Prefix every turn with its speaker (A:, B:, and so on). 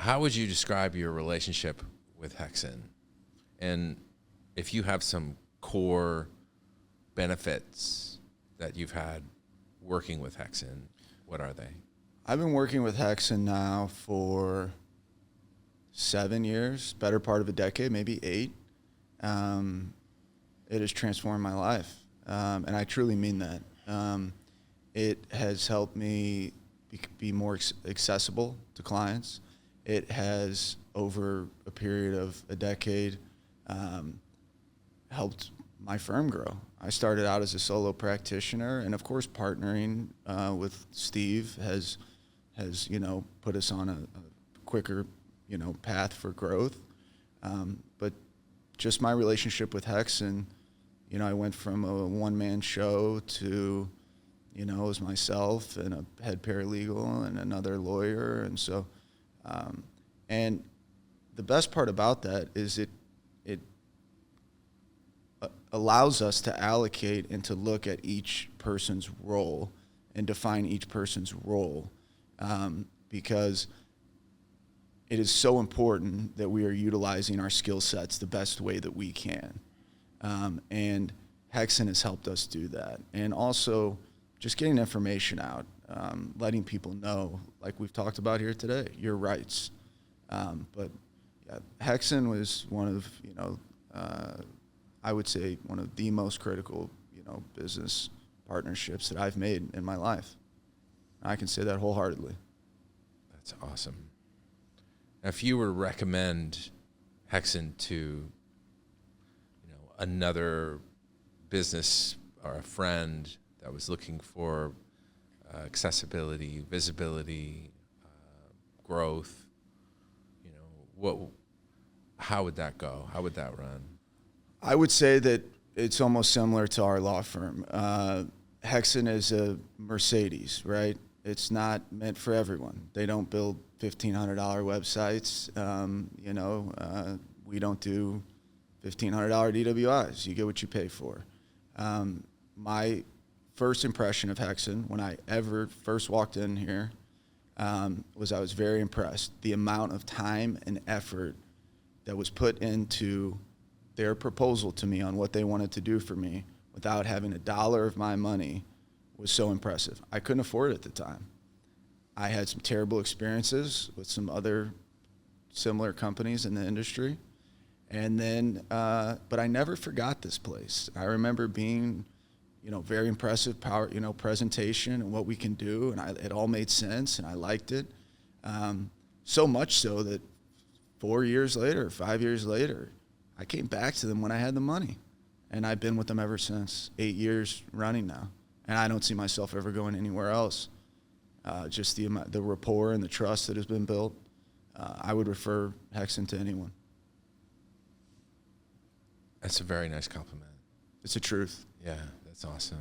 A: How would you describe your relationship with Hexxen? And if you have some core benefits that you've had working with Hexxen, what are they?
B: I've been working with Hexxen now for 7 years, better part of a decade, maybe 8. It has transformed my life, and I truly mean that. It has helped me be more accessible to clients. It has, over a period of a decade, helped my firm grow. I started out as a solo practitioner, and of course, partnering with Steve has put us on a quicker path for growth. But just my relationship with Hexxen, I went from a one-man show to, it was myself and a head paralegal and another lawyer. And so, and the best part about that is it allows us to allocate and to look at each person's role and define each person's role, because it is so important that we are utilizing our skill sets the best way that we can. And Hexxen has helped us do that. And also just getting information out, letting people know, like we've talked about here today, your rights. But yeah, Hexxen was one of, I would say one of the most critical, business partnerships that I've made in my life. I can say that wholeheartedly.
A: That's awesome. Now, if you were to recommend Hexxen to, another business or a friend that was looking for accessibility, visibility, growth, how would that go? How would that run?
B: I would say that it's almost similar to our law firm. Hexxen is a Mercedes, right? It's not meant for everyone. They don't build $1,500 websites. We don't do $1,500 DWIs. You get what you pay for. My first impression of Hexxen when I ever first walked in here was I was very impressed. The amount of time and effort that was put into their proposal to me on what they wanted to do for me without having a dollar of my money was so impressive. I couldn't afford it at the time. I had some terrible experiences with some other similar companies in the industry. And then, but I never forgot this place. I remember being, very impressive presentation and what we can do. And it all made sense and I liked it. So much so that 4 years later, 5 years later, I came back to them when I had the money. And I've been with them ever since, 8 years running now. And I don't see myself ever going anywhere else. Just the rapport and the trust that has been built. I would refer Hexxen to anyone.
A: That's a very nice compliment.
B: It's the truth.
A: Yeah, that's awesome.